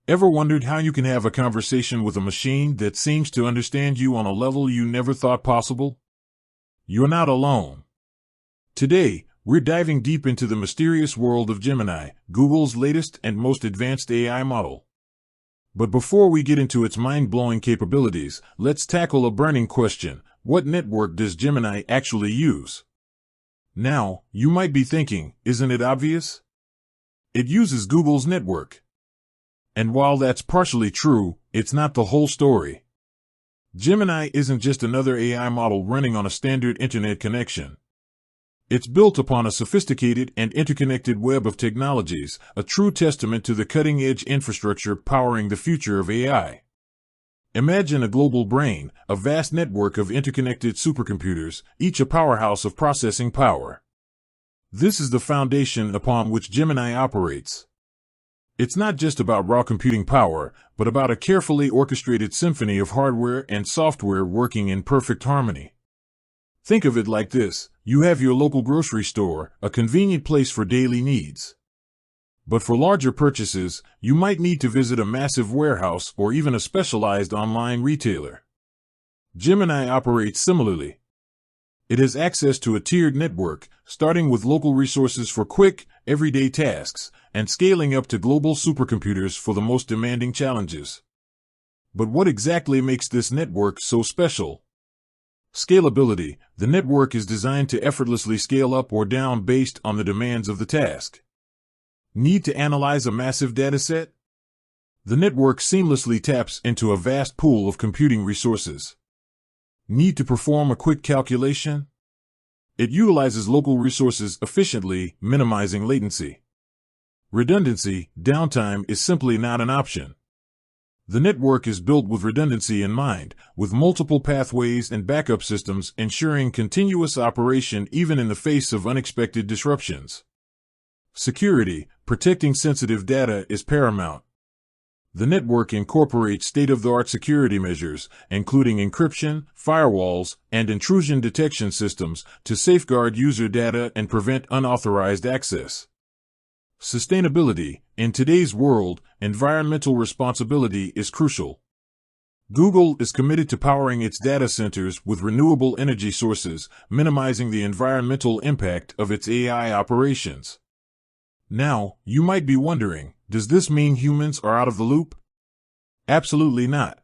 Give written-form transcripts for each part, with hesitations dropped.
Ever wondered how you can have a conversation with a machine that seems to understand you on a level you never thought possible? You're not alone. Today, we're diving deep into the mysterious world of Gemini, Google's latest and most advanced AI model. But before we get into its mind-blowing capabilities, let's tackle a burning question. What network does Gemini actually use? Now, you might be thinking, isn't it obvious? It uses Google's network. And while that's partially true, it's not the whole story. Gemini isn't just another AI model running on a standard internet connection. It's built upon a sophisticated and interconnected web of technologies, a true testament to the cutting-edge infrastructure powering the future of AI. Imagine a global brain, a vast network of interconnected supercomputers, each a powerhouse of processing power. This is the foundation upon which Gemini operates. It's not just about raw computing power, but about a carefully orchestrated symphony of hardware and software working in perfect harmony. Think of it like this: you have your local grocery store, a convenient place for daily needs. But for larger purchases, you might need to visit a massive warehouse or even a specialized online retailer. Gemini operates similarly. It has access to a tiered network, starting with local resources for quick, everyday tasks, and scaling up to global supercomputers for the most demanding challenges. But what exactly makes this network so special? Scalability. The network is designed to effortlessly scale up or down based on the demands of the task. Need to analyze a massive dataset? The network seamlessly taps into a vast pool of computing resources. Need to perform a quick calculation? It utilizes local resources efficiently, minimizing latency. Redundancy, downtime is simply not an option. The network is built with redundancy in mind, with multiple pathways and backup systems ensuring continuous operation even in the face of unexpected disruptions. Security, protecting sensitive data is paramount. The network incorporates state-of-the-art security measures, including encryption, firewalls, and intrusion detection systems, to safeguard user data and prevent unauthorized access. Sustainability. In today's world, environmental responsibility is crucial. Google is committed to powering its data centers with renewable energy sources, minimizing the environmental impact of its AI operations. Now, you might be wondering, does this mean humans are out of the loop? Absolutely not.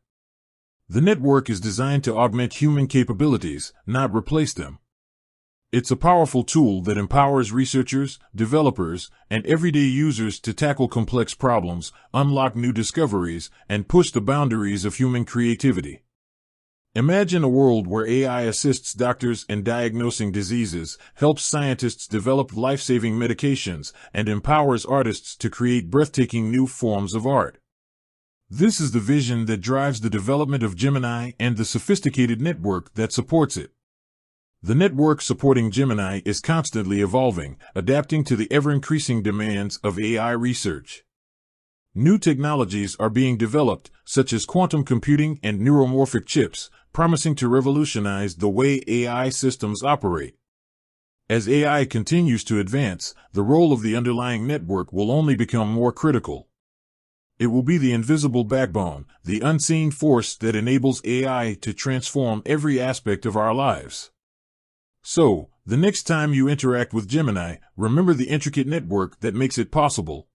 The network is designed to augment human capabilities, not replace them. It's a powerful tool that empowers researchers, developers, and everyday users to tackle complex problems, unlock new discoveries, and push the boundaries of human creativity. Imagine a world where AI assists doctors in diagnosing diseases, helps scientists develop life-saving medications, and empowers artists to create breathtaking new forms of art. This is the vision that drives the development of Gemini and the sophisticated network that supports it. The network supporting Gemini is constantly evolving, adapting to the ever-increasing demands of AI research. New technologies are being developed, such as quantum computing and neuromorphic chips, promising to revolutionize the way AI systems operate. As AI continues to advance, the role of the underlying network will only become more critical. It will be the invisible backbone, the unseen force that enables AI to transform every aspect of our lives. So, the next time you interact with Gemini, remember the intricate network that makes it possible.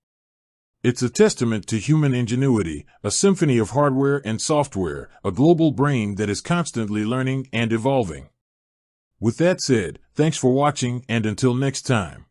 It's a testament to human ingenuity, a symphony of hardware and software, a global brain that is constantly learning and evolving. With that said, thanks for watching, and until next time.